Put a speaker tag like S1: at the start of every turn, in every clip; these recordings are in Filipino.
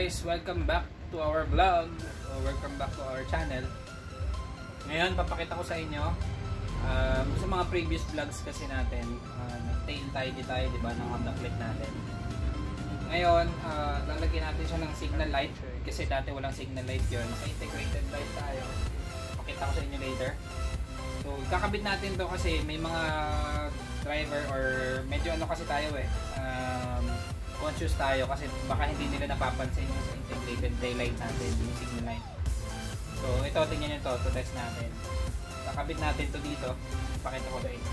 S1: guys, welcome back to our vlog, or welcome back to our channel. Ngayon papakita ko sa inyo sa mga previous vlogs kasi natin, nag-tail tidy tayo, di ba, ng Honda Click natin. Ngayon lalagyan natin siya ng signal light kasi dati walang signal light yun, integrated light tayo. Pakita ko sa inyo later. So kakabit natin to kasi may mga driver or medyo ano kasi tayo conscious tayo kasi baka hindi nila napapansin yung sa integrated taillight natin, yung signal light. So ito, tingnan nyo to test natin. Kakabit natin to dito, pakita ko sa inyo.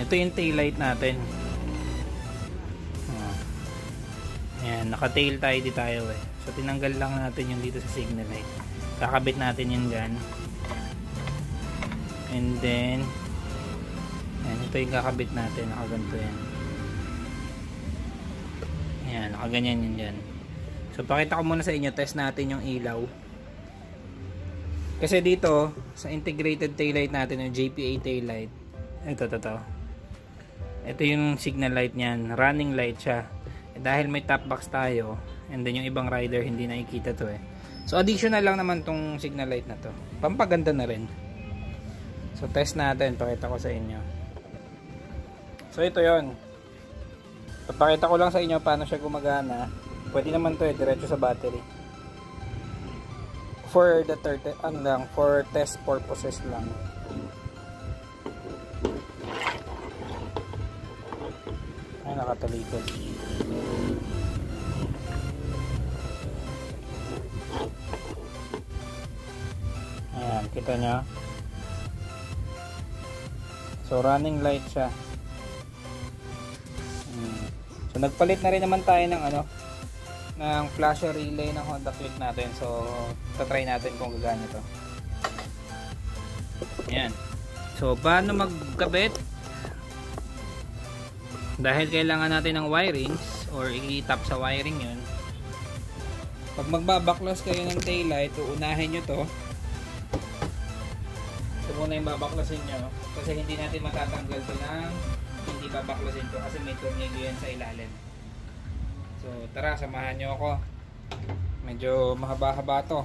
S1: Ito yung taillight natin. Ayan, naka-tail tidy tayo So tinanggal lang natin yung dito sa signal light. Kakabit natin yun dyan. And then ayan, ito yung kakabit natin, nakaganto yan. Ayan, nakaganyan yun dyan. So pakita ko muna sa inyo, test natin yung ilaw. Kasi dito sa integrated taillight natin, yung JPA taillight, ito yung signal light nyan, running light siya. Dahil may top box tayo, and then yung ibang rider hindi nakikita to So additional lang naman tong signal light na to, pampaganda na rin. So test natin, pakita ko sa inyo. So ito yon. Papakita ko lang sa inyo paano siya gumagana. Pwede naman to diretso sa battery. For the for test purposes lang. Ay, nakatalikod. Ayan, kita nyo. So running light siya. So nagpalit na rin naman tayo ng ng flasher relay ng Honda Click natin. So try natin kung gagana to. Ayan. So paano magkabit? Dahil kailangan natin ng wirings or i-tap sa wiring yun. Pag magbabaklas kayo ng taillight, uunahin nyo to. Ito muna yung babaklasin nyo kasi hindi natin matatanggal to ng hindi babaklasin to kasi may tornilyo yan sa ilalim. So tara, samahan nyo ako. Medyo mahaba-haba to.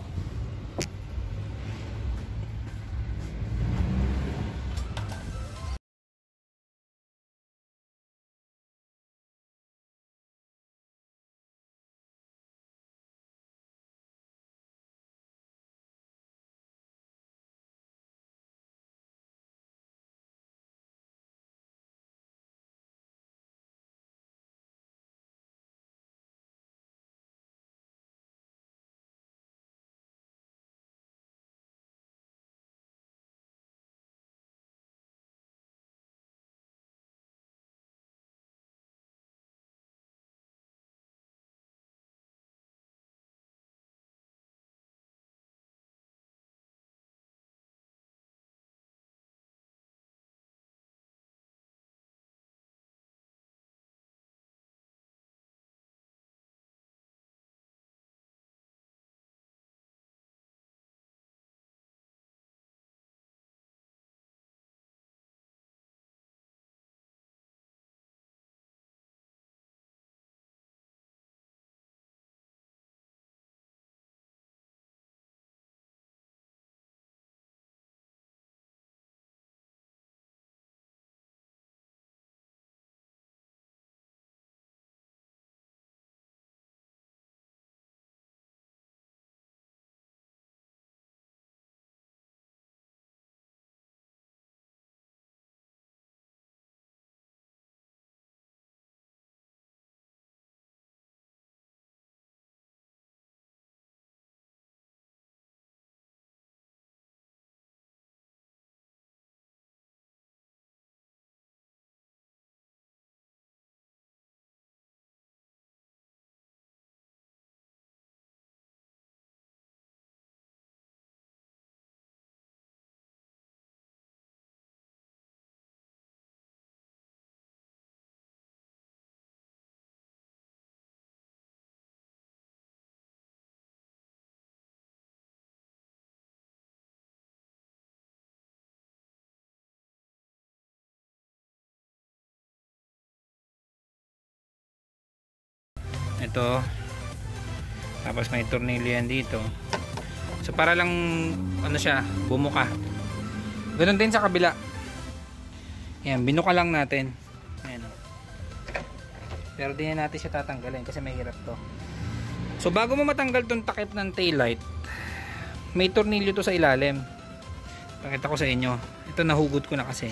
S1: dito, tapos may tornilyo yan dito. So para lang ano siya, bumuka. Ganun din sa kabila. Yan, binuka lang natin. Ayan. Pero di na natin siya tatanggalin kasi mahirap to. So bago mo matanggal tong takip ng taillight, may tornilyo to sa ilalim. Pakita ko sa inyo. Ito nahugot ko na kasi.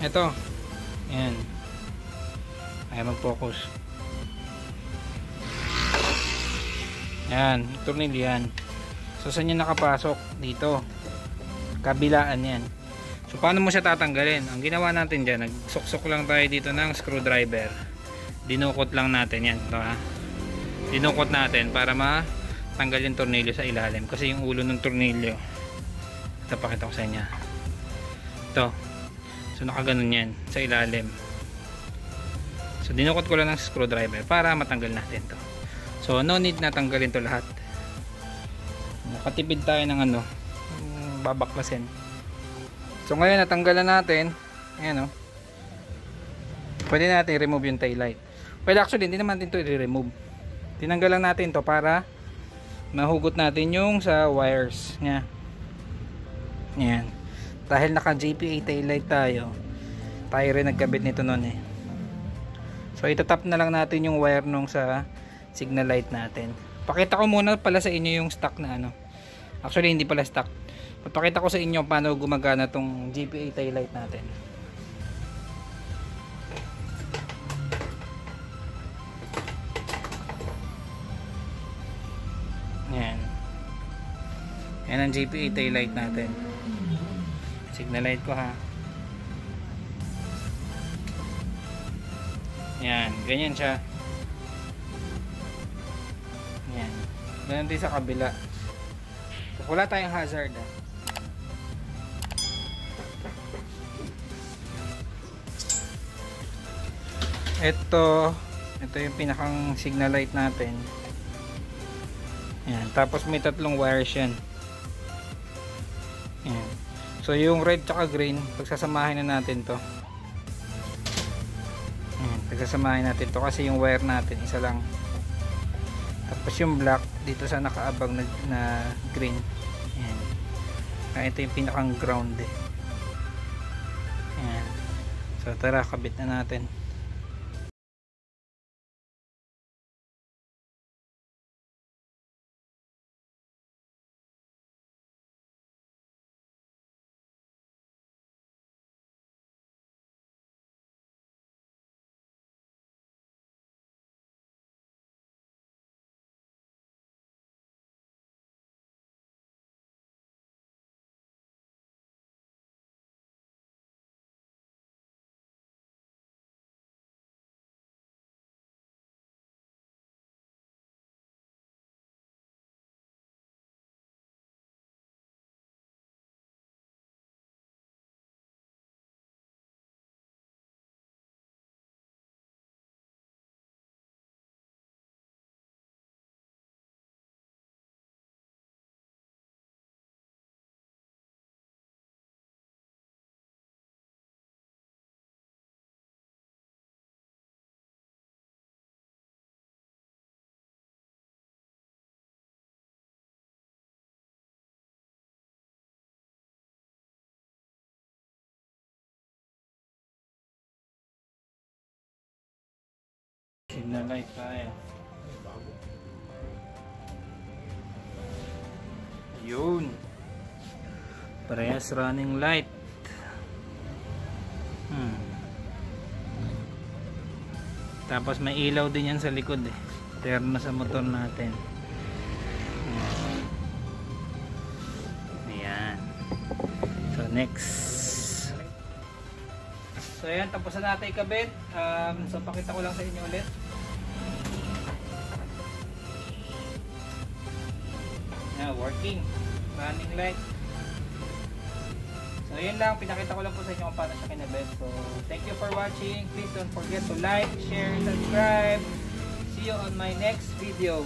S1: Ito. Ayan. Ayaw mag-focus. Ayan, tornilyo yan. So saan yan nakapasok? Dito. Kabilaan yan. So paano mo siya tatanggalin? Ang ginawa natin dyan, nagsuksok lang tayo dito ng screwdriver. Dinukot lang natin yan. Ito, ha? Dinukot natin para matanggal yung tornilyo sa ilalim. Kasi yung ulo ng tornilyo, ito pakita ko sa inyo. Ito. So nakaganon yan sa ilalim. So dinukot ko lang ng screwdriver para matanggal natin to. So no need na tanggalin to lahat. Nakatipid tayo ng ano, babaklasin. So ngayon natanggalan natin. Ayan, oh. Pwede natin i-remove yung taillight. Well actually hindi naman natin ito i-remove. Tinanggal lang natin to para mahugot natin yung sa wires nya. Ayan. Dahil naka JPA taillight tayo rin nagkabit nito noon eh. So itatap na lang natin yung wire nung sa signal light natin. Pakita ko muna pala sa inyo yung stock na ano. Actually hindi pala stock. Papakita ko sa inyo paano gumagana tong JPA taillight natin. Yan. Yan ang JPA taillight natin. Signal light ko ha. Yan, ganyan siya. Yan. Ganyan din sa kabila. So, wala tayong hazard ha. Ito yung pinakang signal light natin. Yan, tapos may tatlong wires yan. Yan. So yung red tsaka green, pagsasamahin na natin to. Yan, pagsasamahin natin to kasi yung wire natin isa lang. Tapos yung black dito sa nakaabang na green. Yan. Kaya ito yung pinakang ground eh. Yan. So tara, kabit na natin. Signal light tayo. Yun. Parehas running light. Tapos may ilaw din yan sa likod eh. Terno sa motor natin. Ayan. So next. So ayan, tapos na natin ikabit. So pakita ko lang sa inyo ulit. Now, working. Running light. So yun lang, pinakita ko lang po sa inyo kung paano siya kinabit. So thank you for watching. Please don't forget to like, share, subscribe. See you on my next video.